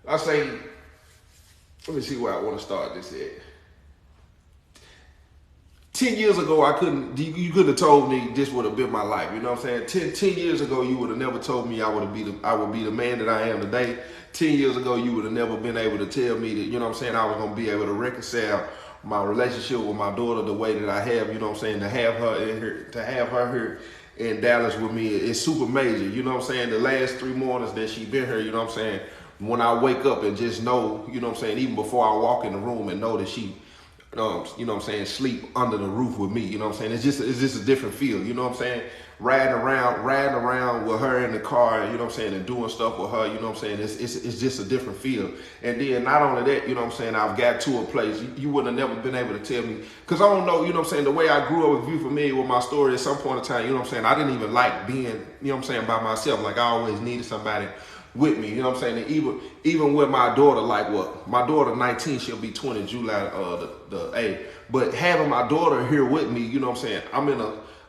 I say, let me see where I want to start this at. 10 years ago, you couldn't have told me this would have been my life. You know what I'm saying? Ten years ago, you would have never told me I would be the man that I am today. 10 years ago, you would have never been able to tell me that, you know what I'm saying, I was going to be able to reconcile my relationship with my daughter the way that I have, you know what I'm saying, to have her here in Dallas with me is super major. You know what I'm saying? The last 3 mornings that she been here, you know what I'm saying, when I wake up and just know, you know what I'm saying, even before I walk in the room and know that she you know what I'm saying, sleep under the roof with me, you know what I'm saying? It's just a different feel, you know what I'm saying? Riding around with her in the car, you know what I'm saying, and doing stuff with her, you know what I'm saying? It's just a different feel. And then not only that, you know what I'm saying, I've got to a place, you wouldn't have never been able to tell me, because I don't know, you know what I'm saying, the way I grew up, if you're familiar with my story, at some point in time, you know what I'm saying, I didn't even like being, you know what I'm saying, by myself. Like I always needed somebody with me, you know what I'm saying? And even with my daughter, like what? My daughter 19, she'll be 20 July the 8th. But having my daughter here with me, you know what I'm saying?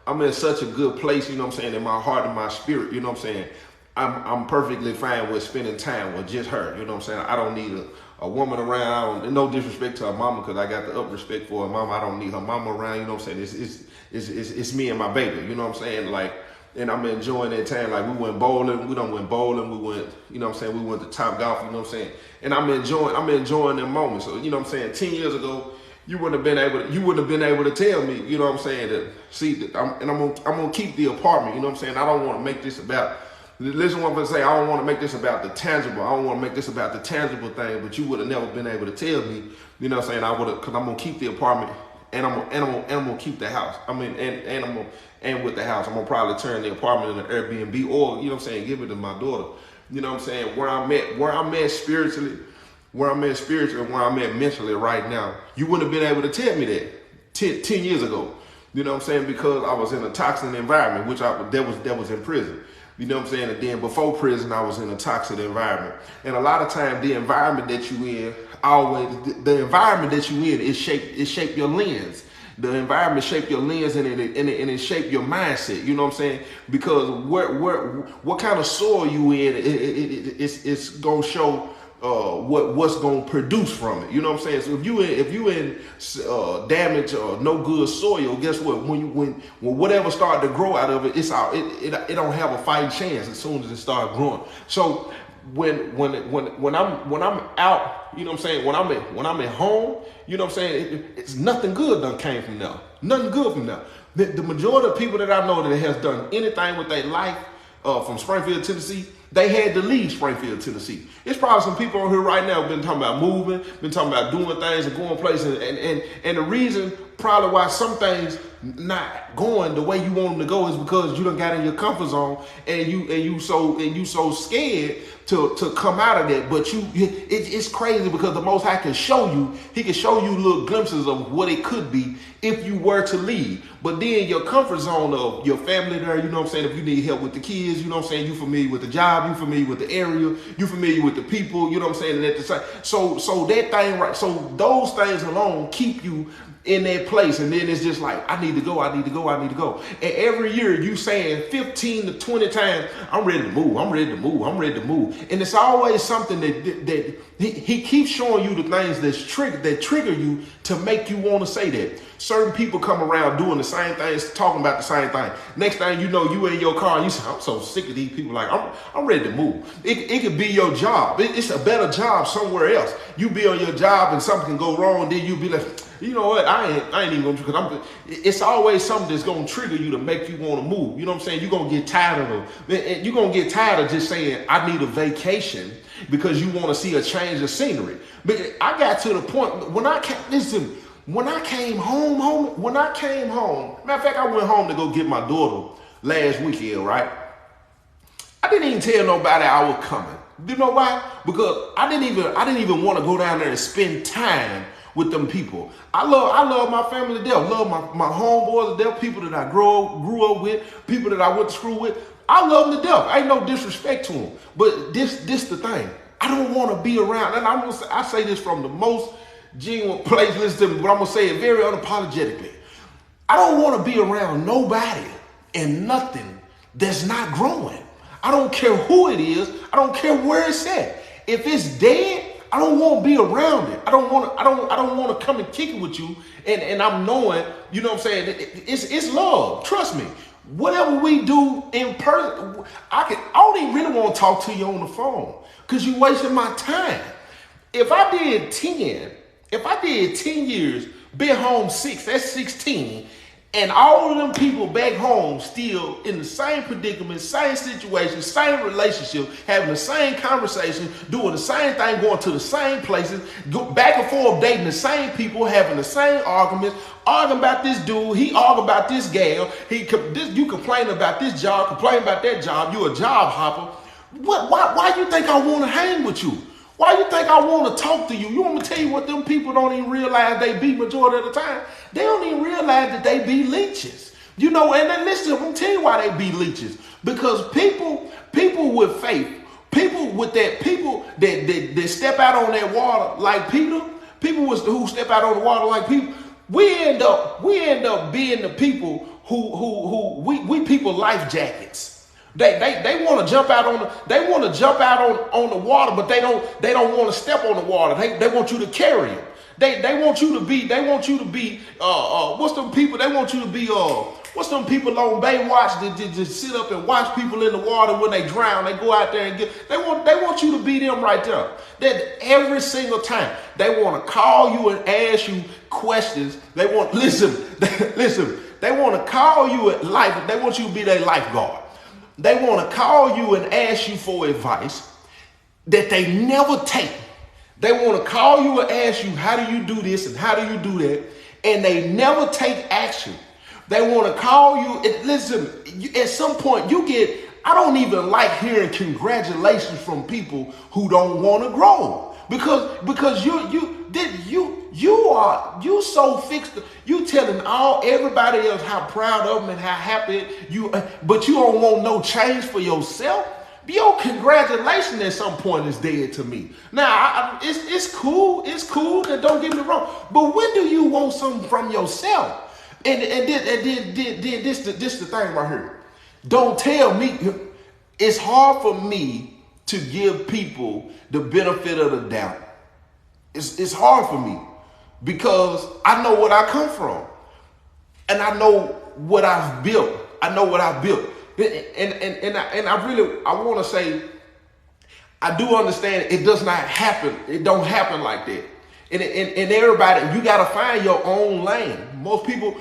I'm in such a good place, you know what I'm saying, in my heart and my spirit, you know what I'm saying? I'm perfectly fine with spending time with just her, you know what I'm saying? I don't need a woman around. No disrespect to her mama, because I got the up respect for her mama. I don't need her mama around, you know what I'm saying? It's me and my baby, you know what I'm saying? Like, and I'm enjoying that time. Like we went bowling, we went bowling, we went, you know what I'm saying, we went to Top Golf, you know what I'm saying? And I'm enjoying them moments. So, you know what I'm saying, 10 years ago, you wouldn't have been able to tell me, you know what I'm saying, that see that I'm gonna keep the apartment, you know what I'm saying? I don't want to make this about, listen what I'm gonna say, I don't want to make this about the tangible. I don't want to make this about the tangible thing, but you would have never been able to tell me, you know what I'm saying, I would have, because I'm gonna keep the apartment and I'm gonna keep the house. I mean, and with the house, I'm gonna probably turn the apartment into Airbnb, or you know what I'm saying, give it to my daughter. You know what I'm saying? Where I'm at spiritually, and where I'm at mentally right now, you wouldn't have been able to tell me that 10 years ago. You know what I'm saying? Because I was in a toxic environment, which that was in prison. You know what I'm saying? And then before prison, I was in a toxic environment. And a lot of times, the environment that you in, is shape your lens. The environment shape your lens, and it shape your mindset. You know what I'm saying? Because what kind of soil you in, it's gonna show what's gonna produce from it. You know what I'm saying? So if you in damaged or no good soil, guess what? When whatever start to grow out of it, it don't have a fighting chance as soon as it start growing. So when I'm out, you know what I'm saying, when I'm at home, you know what I'm saying, it's nothing good done came from there. Nothing good from there. The majority of people that I know that has done anything with their life from Springfield, Tennessee, they had to leave Springfield, Tennessee. It's probably some people on here right now been talking about moving, been talking about doing things and going places, and the reason probably why some things not going the way you want them to go is because you done got in your comfort zone, and you so scared to come out of that. But it's crazy because the Most High can show you. He can show you little glimpses of what it could be if you were to leave. But then your comfort zone of your family there, you know what I'm saying, if you need help with the kids, you know what I'm saying, you familiar with the job, you familiar with the area, you familiar with the people, you know what I'm saying, and at the same, so that thing, right, so those things alone keep you in that place. And then it's just like, I need to go. And every year you saying 15 to 20 times, I'm ready to move. And it's always something that he keeps showing you the things that trigger you to make you want to say that. Certain people come around doing the same things, talking about the same thing. Next thing you know, you in your car and you say, I'm so sick of these people. Like, I'm ready to move. It could be your job. It's a better job somewhere else. You be on your job and something can go wrong, then you be like, you know what, I ain't even gonna, because it's always something that's gonna trigger you to make you want to move. You know what I'm saying? You're gonna get tired of it. You're gonna get tired of just saying, I need a vacation, because you want to see a change of scenery. But I got to the point when I came home, matter of fact, I went home to go get my daughter last weekend, right? I didn't even tell nobody I was coming. You know why? Because I didn't even want to go down there and spend time with them people. I love my family to death. Love my homeboys to death, people that I grew up with, people that I went to school with. I love them to death. Ain't no disrespect to them. But this the thing. I don't want to be around, and I say this from the most genuine place. Listen to me, but I'm gonna say it very unapologetically. I don't want to be around nobody and nothing that's not growing. I don't care who it is. I don't care where it's at. If it's dead, I don't want to be around it. I don't want to come and kick it with you. And I'm knowing, you know what I'm saying? It's love. Trust me. Whatever we do in person, I don't even really want to talk to you on the phone because you're wasting my time. If I did 10 years, been home 6, that's 16, and all of them people back home still in the same predicament, same situation, same relationship, having the same conversation, doing the same thing, going to the same places, go back and forth, dating the same people, having the same arguments, arguing about this dude, he arguing about this gal, you complain about this job, complain about that job, you a job hopper. Why you think I want to hang with you? Why you think I want to talk to you? You want me to tell you what them people don't even realize they be majority of the time? They don't even realize that they be leeches. You know, and then listen, I'm going to tell you why they be leeches. Because people with faith, people that step out on that water like Peter, people who step out on the water like Peter, we end up being the people we people life jackets. They want to jump out on the water, but they don't want to step on the water. They want you to carry them. They want you to be what's them people? They want you to be what's them people on Baywatch that just sit up and watch people in the water when they drown. They go out there and they want you to be them right there. That every single time they want to call you and ask you questions. They want They want to call you at life. They want you to be their lifeguard. They want to call you and ask you for advice that they never take. They want to call you and ask you, how do you do this and how do you do that? And they never take action. They want to call you. At some point I don't even like hearing congratulations from people who don't want to grow. Because you so fixed. You telling everybody else how proud of them and how happy you, but you don't want no change for yourself. Your congratulations at some point is dead to me. Now it's cool. It's cool. And don't get me wrong. But when do you want something from yourself? And then this the thing right here. Don't tell me. It's hard for me to give people the benefit of the doubt. It's hard for me because I know what I come from and I know what I've built. And I want to say, I do understand it does not happen. It don't happen like that. And everybody, you got to find your own lane. Most people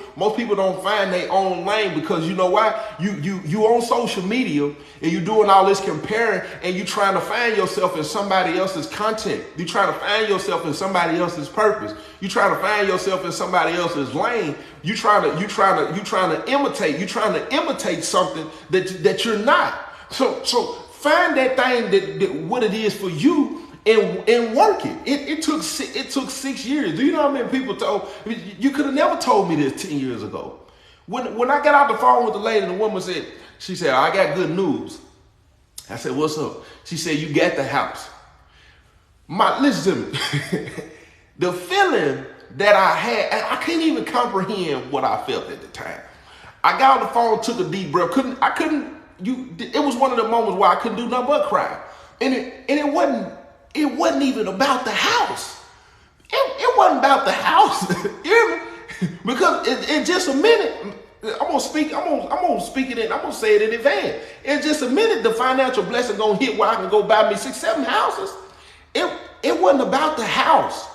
don't find their own lane because you know why? You on social media and you doing all this comparing and you trying to find yourself in somebody else's content. You trying to find yourself in somebody else's purpose. You trying to find yourself in somebody else's lane. You trying to imitate something that you're not. So find that thing that what it is for you. And work it. It took 6 years. Do you know how many people told you could have never told me this 10 years ago? When I got out the phone with the lady, the woman said, I got good news. I said, what's up? She said, you got the house. Listen to me. The feeling that I had, I couldn't even comprehend what I felt at the time. I got on the phone, took a deep breath. It was one of the moments where I couldn't do nothing but cry. And it wasn't even about the house. It wasn't about the house. You hear me? Because in just a minute, I'm gonna speak it in, I'm gonna say it in advance. In just a minute, the financial blessing gonna hit where I can go buy me 6, 7 houses. It wasn't about the house.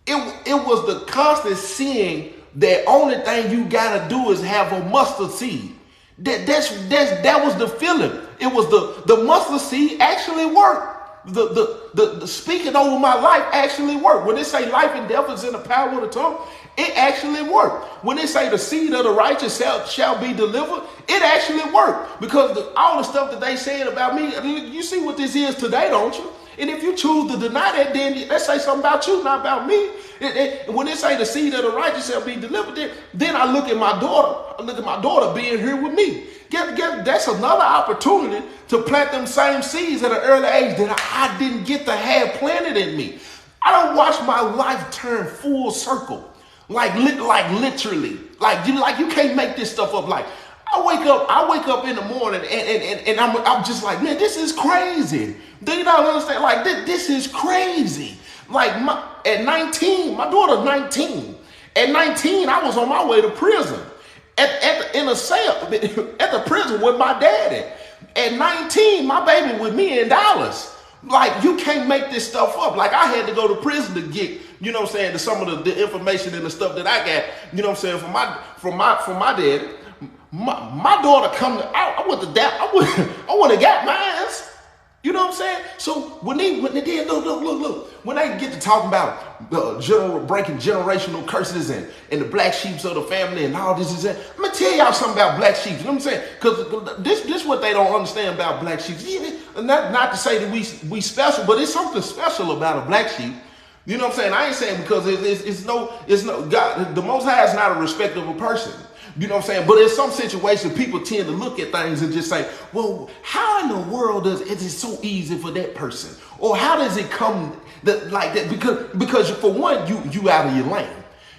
It was the constant seeing that only thing you gotta do is have a mustard seed. That was the feeling. It was the mustard seed actually worked. The speaking over my life actually worked. When they say life and death is in the power of the tongue, it actually worked. When they say the seed of the righteous shall be delivered, it actually worked. Because all the stuff that they said about me, you see what this is today, don't you? And if you choose to deny that, then let's say something about you, not about me. When they say the seed of the righteous shall be delivered, then I look at my daughter. I look at my daughter being here with me. That's another opportunity to plant them same seeds at an early age that I didn't get to have planted in me. I don't watch my life turn full circle, like literally, like you can't make this stuff up. Like I wake up in the morning and I'm just like, man, this is crazy. They don't understand. Like this is crazy. Like at 19, my daughter's 19. At 19, I was on my way to prison. In a cell at the prison with my daddy. At 19, my baby with me in Dallas. Like, you can't make this stuff up. Like, I had to go to prison to get, you know what I'm saying, to some of the information and the stuff that I got, you know what I'm saying, from my daddy. My daughter come to, I went to that, I went to got mine. You know what I'm saying? So when they did, look, when they get to talking about breaking generational curses and the black sheep of the family and all this and that, I'm gonna tell y'all something about black sheep. You know what I'm saying? Because this what they don't understand about black sheep. Not to say that we special, but it's something special about a black sheep. You know what I'm saying? I ain't saying because it's no God. The Most High is not a respect of a person. You know what I'm saying? But in some situations, people tend to look at things and just say, well, how in the world is it so easy for that person? Or how does it come like that? Because for one, you out of your lane.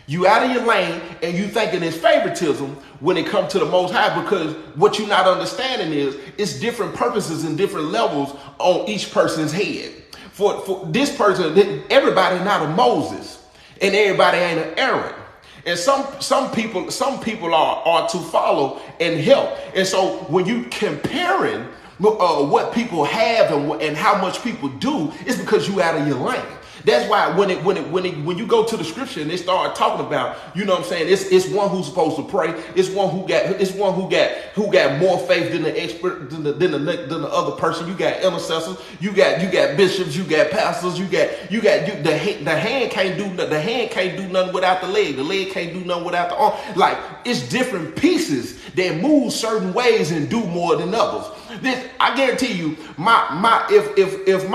You out of your lane and you thinking it's favoritism when it comes to the Most High, because what you're not understanding is it's different purposes and different levels on each person's head. For this person, everybody not a Moses and everybody ain't an Aaron. And some people are to follow and help. And so when you comparing what people have and how much people do, it's because you out of your lane. That's why when you go to the scripture and they start talking about, you know what I'm saying, it's one who's supposed to pray, it's one who got more faith than the expert than the other person. You got intercessors, you got bishops, you got pastors, the hand can't do nothing without the leg can't do nothing without the arm. Like, it's different pieces that move certain ways and do more than others. This, I guarantee you, if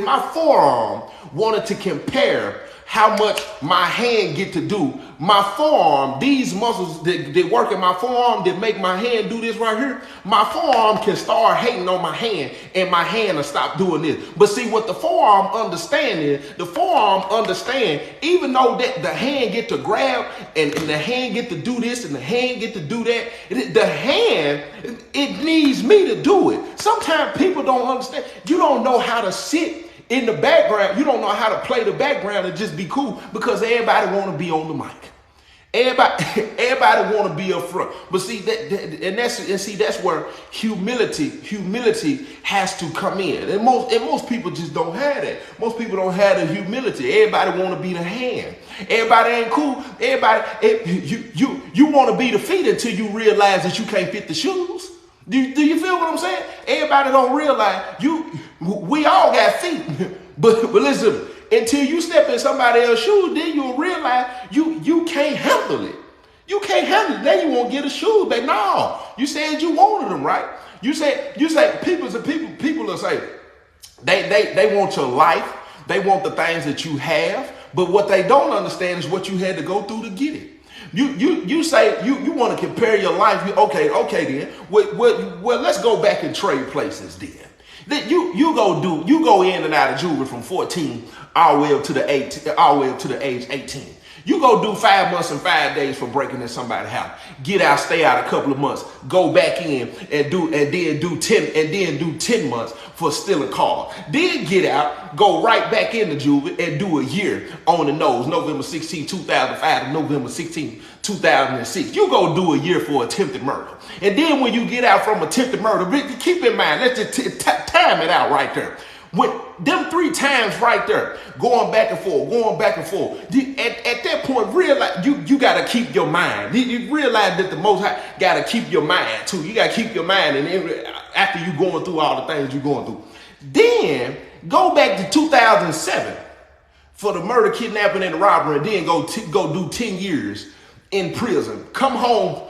my forearm wanted to compare how much my hand get to do, my forearm, these muscles that work in my forearm that make my hand do this right here, my forearm can start hating on my hand and my hand will stop doing this. But see, what the forearm understand is, the forearm understand, even though that the hand get to grab and the hand get to do this and the hand get to do that, the hand, it needs me to do it. Sometimes people don't understand. You don't know how to sit in the background. You don't know how to play the background and just be cool because everybody want to be on the mic. Everybody want to be up front. But see that's where humility has to come in. And most people just don't have that. Most people don't have the humility. Everybody want to be the hand. Everybody ain't cool. You want to be the feet until you realize that you can't fit the shoes. Do you feel what I'm saying? Everybody don't realize we all got feet. But listen, until you step in somebody else's shoes, then you'll realize you can't handle it. You can't handle it. Then you won't get a shoe back. No, you said you wanted them, right? You say people will say they want your life. They want the things that you have. But what they don't understand is what you had to go through to get it. You say you want to compare your life. Okay then. Well, let's go back and trade places then. Then you go in and out of juvie from 14 all the way up to the age 18. You go do 5 months and 5 days for breaking in somebody's house. Get out, stay out a couple of months, go back in and then do 10 months for stealing cars. Then get out, go right back into juvie and do a year on the nose, November 16, 2005 to November 16, 2006. You go do a year for attempted murder. And then when you get out from attempted murder, keep in mind, let's just time it out right there. When them 3 times right there, going back and forth. At that point, realize you got to keep your mind. You realize that the Most High got to keep your mind too. You got to keep your mind, and after you going through all the things you're going through, then go back to 2007 for the murder, kidnapping, and the robbery, and then go do 10 years in prison. Come home,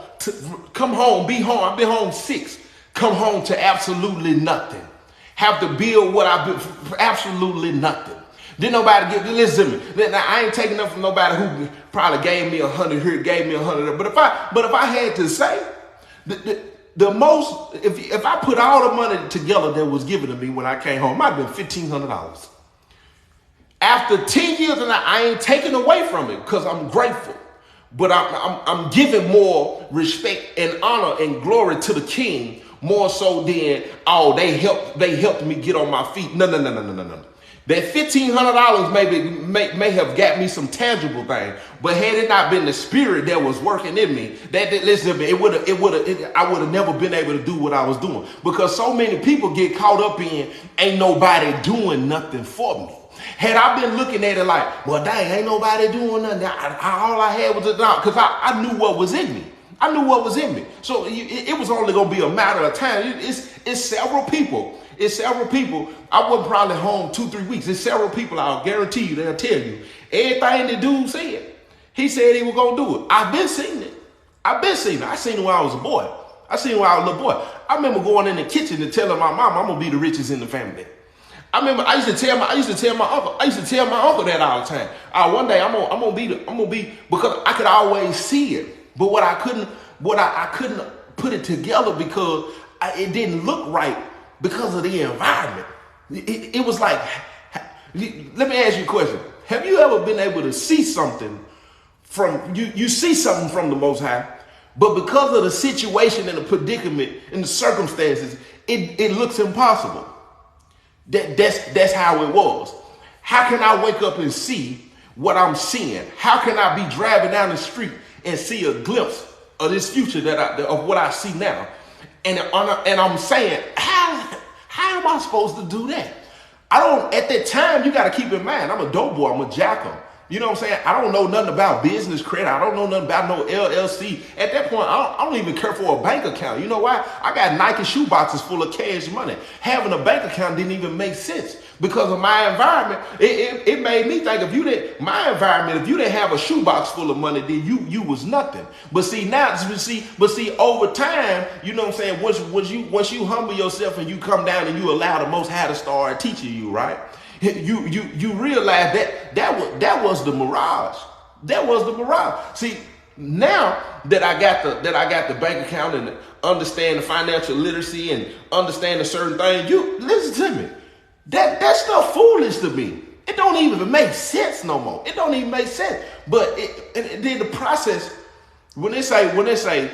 be home 6. Come home to absolutely nothing. Have to build what I built for absolutely nothing. Didn't nobody listen to me. Now, I ain't taking up from nobody who probably gave me 100 here, gave me 100 there. But if I had to say, the most, if I put all the money together that was given to me when I came home, it might have been $1,500. After 10 years, and I ain't taking away from it because I'm grateful. but I'm giving more respect and honor and glory to the king more so than, oh, they helped me get on my feet. No. That $1,500 may have got me some tangible thing, but had it not been the spirit that was working in me, listen to me, I would have never been able to do what I was doing, because so many people get caught up in ain't nobody doing nothing for me. Had I been looking at it like, well, dang, ain't nobody doing nothing, all I had was a dog, because I knew what was in me. I knew what was in me. So it was only going to be a matter of time. It's several people. It's several people. I wasn't probably home 2-3 weeks. It's several people, I'll guarantee you, they'll tell you. Everything the dude said, he said he was going to do it. I've been seeing it. I seen it when I was a boy. I seen it when I was a little boy. I remember going in the kitchen and telling my mom, I'm going to be the richest in the family. I remember I used to tell my uncle that all the time. One day I'm gonna be, because I could always see it. But I couldn't put it together because it didn't look right because of the environment. It was like, let me ask you a question. Have you ever been able to see something from, you see something from the Most High, but because of the situation and the predicament and the circumstances, it looks impossible? That's how it was. How can I wake up and see what I'm seeing? How can I be driving down the street and see a glimpse of this future of what I see now? And I'm saying, how am I supposed to do that? At that time, you got to keep in mind, I'm a dope boy, I'm a jacker. You know what I'm saying? I don't know nothing about business credit. I don't know nothing about no LLC. At that point, I don't even care for a bank account. You know why? I got Nike shoe boxes full of cash money. Having a bank account didn't even make sense because of my environment. It made me think, if you didn't have a shoe box full of money, then you was nothing. But see, over time, you know what I'm saying? Once you humble yourself and you come down and you allow the Most High to start teaching you, right? You realize that was the mirage. That was the mirage. See, now that I got the bank account and understand the financial literacy and understand a certain thing, you listen to me. That stuff foolish to me. It don't even make sense no more. It don't even make sense. But then the process, when they say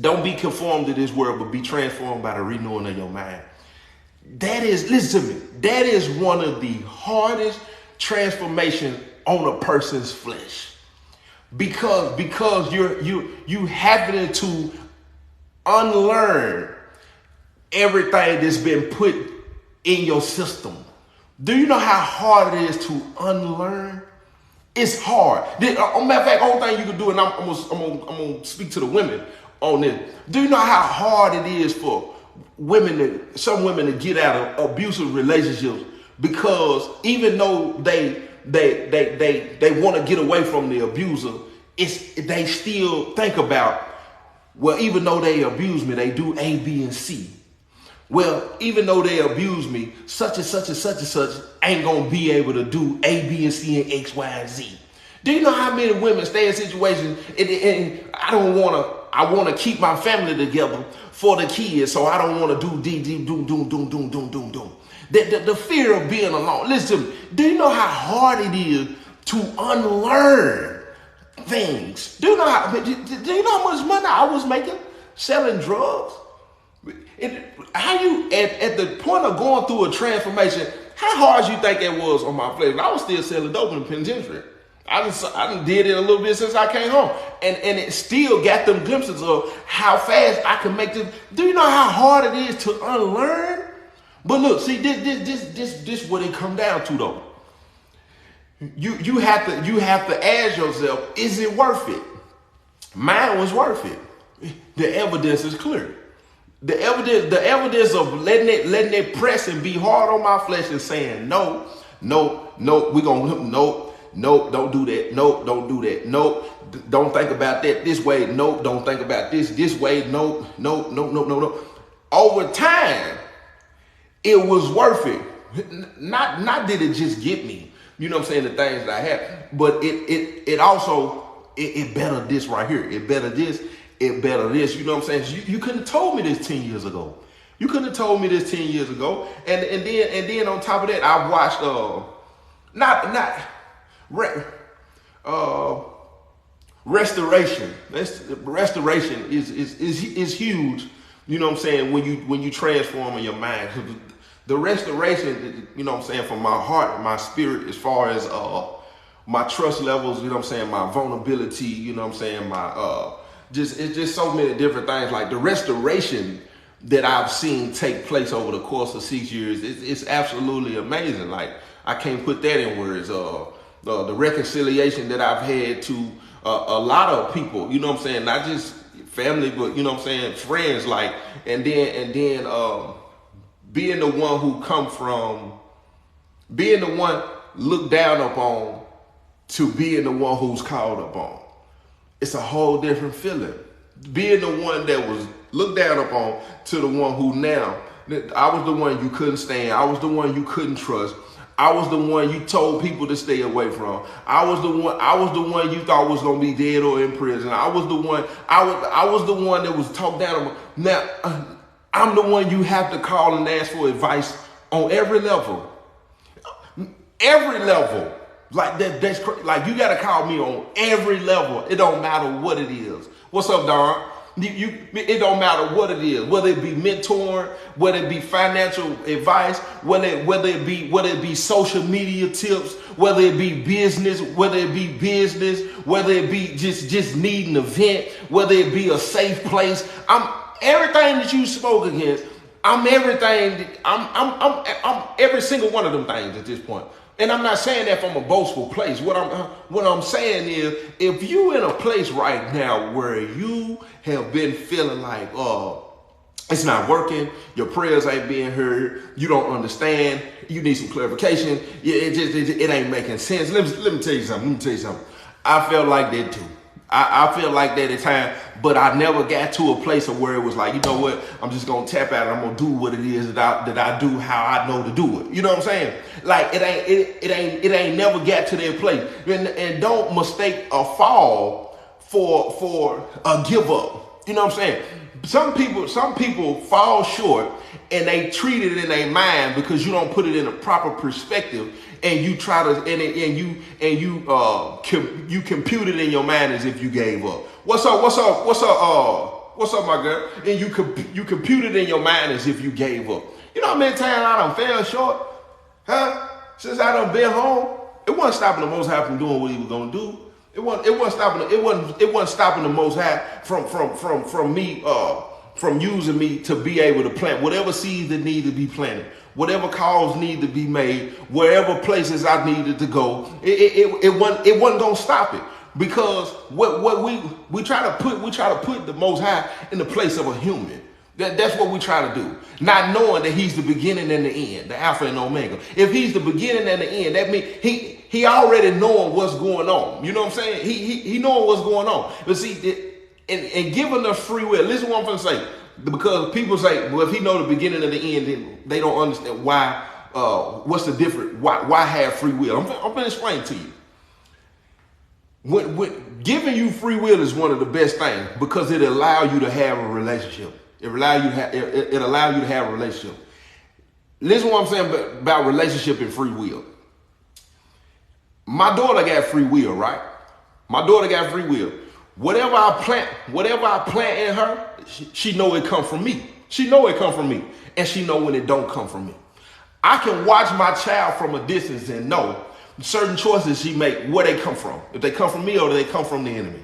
don't be conformed to this world, but be transformed by the renewing of your mind. Listen to me, that is one of the hardest transformations on a person's flesh. Because you having to unlearn everything that's been put in your system. Do you know how hard it is to unlearn? It's hard. Matter of fact, the only thing you can do, and I'm gonna speak to the women on this. Do you know how hard it is for some women to get out of abusive relationships, because even though they want to get away from the abuser, they still think about, well, even though they abuse me, they do A, B, and C. Well, even though they abuse me, such and such and such and such ain't gonna be able to do A, B, and C, and X, Y, and Z. Do you know how many women stay in situations and I want to keep my family together for the kids, so I don't want to do doom. The fear of being alone. Listen to me. Do you know how hard it is to unlearn things? Do you know how much money I was making selling drugs? How you at the point of going through a transformation? How hard you think it was on my flesh? I was still selling dope in the penitentiary. I done did it a little bit since I came home. And it still got them glimpses of how fast I can make this. Do you know how hard it is to unlearn? But look, see, this what it come down to though. You have to ask yourself, is it worth it? Mine was worth it. The evidence is clear. The evidence of letting it press and be hard on my flesh and saying, no, we're gonna no, don't do that. No, don't do that. No, don't think about that this way. No, don't think about this way. No. Over time, it was worth it. Not did it just get me, you know what I'm saying, the things that I had, but it also, it better this right here. It better this, you know what I'm saying? You couldn't have told me this 10 years ago. You couldn't have told me this 10 years ago. And then on top of that, I watched, Restoration. Restoration is huge. You know what I'm saying? When you transform in your mind, the restoration. You know what I'm saying? From my heart, my spirit, as far as my trust levels. You know what I'm saying? My vulnerability. You know what I'm saying? My it's just so many different things. Like the restoration that I've seen take place over the course of 6 years, it's absolutely amazing. Like I can't put that in words. The reconciliation that I've had to a lot of people, you know what I'm saying, not just family, but you know what I'm saying, friends, like, and then being the one who come from being the one looked down upon to being the one who's called upon. It's a whole different feeling. Being the one that was looked down upon to the one who now, I was the one you couldn't stand. I was the one you couldn't trust. I was the one you told people to stay away from. I was the one you thought was gonna be dead or in prison. I was the one that was talked down about. Now I'm the one you have to call and ask for advice on every level. Every level. Like that's crazy. Like you gotta call me on every level. It don't matter what it is. What's up, Don? It don't matter what it is, whether it be mentoring, whether it be financial advice, whether it be social media tips, whether it be business, whether it be just needing a vent, whether it be a safe place. I'm everything that you spoke against. I'm everything. I'm every single one of them things at this point. And I'm not saying that from a boastful place. What I'm saying is, if you in a place right now where you have been feeling like, it's not working, your prayers ain't being heard, you don't understand, you need some clarification, it ain't making sense. Let me tell you something. I felt like that too. I felt like that at times, but I never got to a place of where it was like, you know what, I'm just gonna tap out and I'm gonna do what it is that I do how I know to do it. You know what I'm saying? Like it ain't never got to that place. And don't mistake a fall for a give up. You know what I'm saying? Some people fall short and they treat it in their mind because you don't put it in a proper perspective, and you try to you compute it in your mind as if you gave up. What's up, my girl? And you compute it in your mind as if you gave up. You know how many times I done fell short? Huh? Since I done been home, it wasn't stopping the Most High from doing what he was gonna do. It wasn't stopping the Most High from using me to be able to plant whatever seeds that need to be planted, whatever calls need to be made, wherever places I needed to go. It wasn't gonna stop it, because what we try to put the Most High in the place of a human. That's what we try to do, not knowing that he's the beginning and the end, the Alpha and Omega. If he's the beginning and the end, that means he already knowing what's going on. You know what I'm saying? He knowing what's going on. But see, and giving us free will. Listen to what I'm going to say, because people say, well, if he know the beginning and the end, then they don't understand why. What's the difference? Why have free will? I'm going to explain to you. When giving you free will is one of the best things, because it allows you to have a relationship. It allows you to have a relationship. Listen to what I'm saying about relationship and free will. My daughter got free will, right? My daughter got free will. Whatever I plant in her, she know it come from me. She know it come from me, and she know when it don't come from me. I can watch my child from a distance and know certain choices she make, where they come from. If they come from me or they come from the enemy.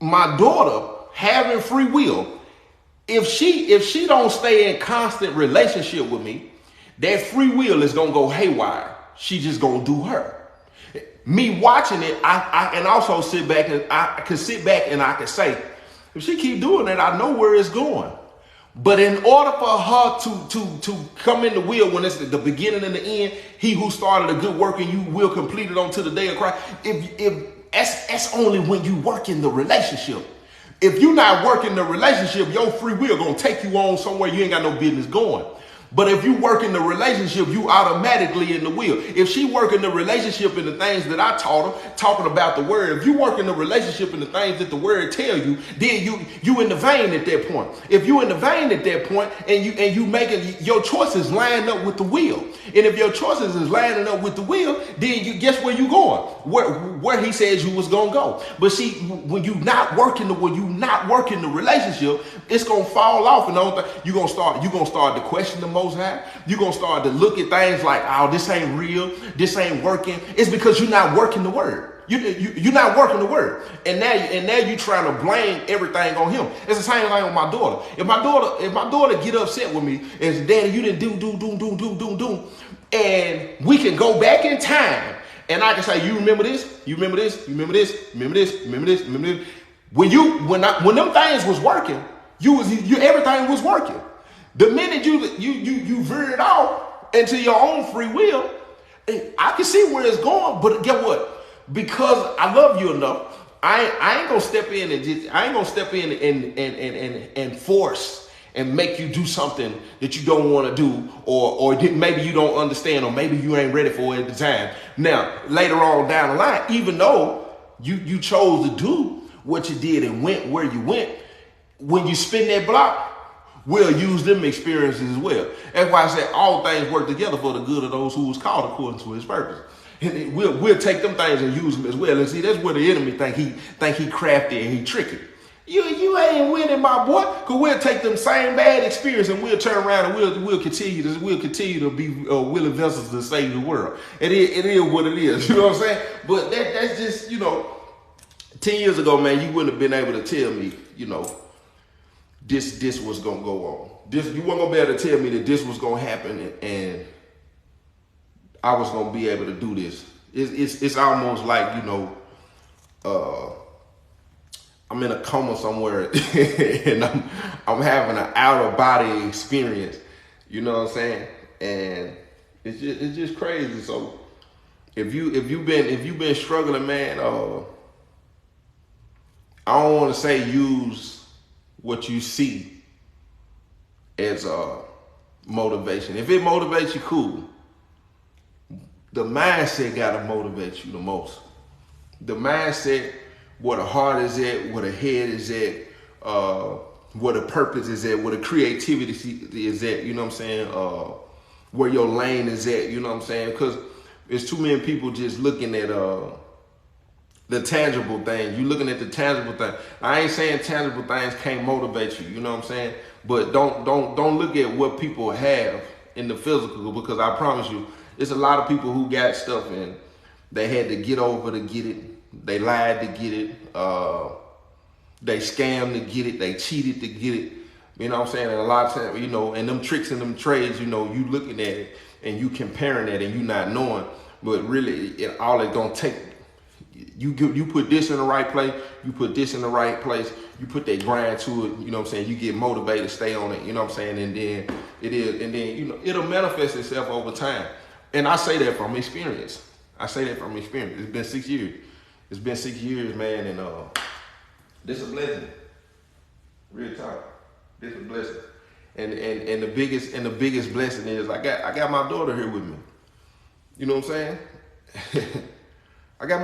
My daughter having free will, if she don't stay in constant relationship with me, that free will is gonna go haywire. She just gonna do her. Me watching it, I can also sit back and I can say, if she keep doing it, I know where it's going. But in order for her to come in the will when it's the beginning and the end, he who started a good work and you will complete it until the day of Christ. If that's only when you work in the relationship. If you're not working the relationship, your free will gonna take you on somewhere you ain't got no business going. But if you work in the relationship, you automatically in the will. If she work in the relationship and the things that I taught her, talking about the word, if you work in the relationship and the things that the word tell you, then you in the vein at that point. If you in the vein at that point and you making your choices line up with the will, and if your choices is lining up with the will, then you guess where you going? Where he says you was gonna go. But see, when you not working the relationship, it's gonna fall off, and you're gonna start to question the Most High. You're gonna start to look at things like, oh, this ain't real, this ain't working. It's because you're not working the word. You're not working the word, and now you trying to blame everything on him. It's the same thing with my daughter. If my daughter get upset with me and say, Daddy, you didn't do, and we can go back in time, and I can say, you remember this, you remember this, you remember this, remember this, remember this, remember this. When them things was working, everything was working. The minute you veered off into your own free will, I can see where it's going, but guess what? Because I love you enough, I ain't gonna step in and force and make you do something that you don't want to do, or maybe you don't understand, or maybe you ain't ready for it at the time. Now, later on down the line, even though you chose to do what you did and went where you went, when you spin that block, we'll use them experiences as well. That's why I said all things work together for the good of those who was called according to his purpose. And we'll take them things and use them as well. And see, that's where the enemy think he crafty and he tricky. You ain't winning, my boy. Cause we'll take them same bad experience and we'll turn around and we'll continue to be willing vessels to save the world. It is what it is. You know what I'm saying? But that's just 10 years ago, man, you wouldn't have been able to tell me, this was gonna go on. You weren't gonna be able to tell me that this was gonna happen and I was gonna be able to do this. It's almost like I'm in a coma somewhere and I'm having an out of body experience. You know what I'm saying? And it's just crazy. So if you've been struggling, man, I don't want to say use what you see as motivation. If it motivates you, cool. The mindset gotta motivate you the most. The mindset, where the heart is at, where the head is at, where the purpose is at, where the creativity is at, you know what I'm saying? Where your lane is at, you know what I'm saying? Because there's too many people just looking at the tangible things. You looking at the tangible thing. I ain't saying tangible things can't motivate you, you know what I'm saying? But don't look at what people have in the physical, because I promise you, there's a lot of people who got stuff and they had to get over to get it. They lied to get it. They scammed to get it. They cheated to get it. You know what I'm saying? And a lot of times, and them tricks and them trades, you looking at it and you comparing that and you not knowing, but really all it gonna take, you put this in the right place, you put this in the right place, you put that grind to it, you know what I'm saying? You get motivated, stay on it, you know what I'm saying? And then it'll manifest itself over time. And I say that from experience. It's been 6 years. It's been 6 years, man, and this is a blessing. Real talk. This is a blessing. And the biggest blessing is I got my daughter here with me. You know what I'm saying?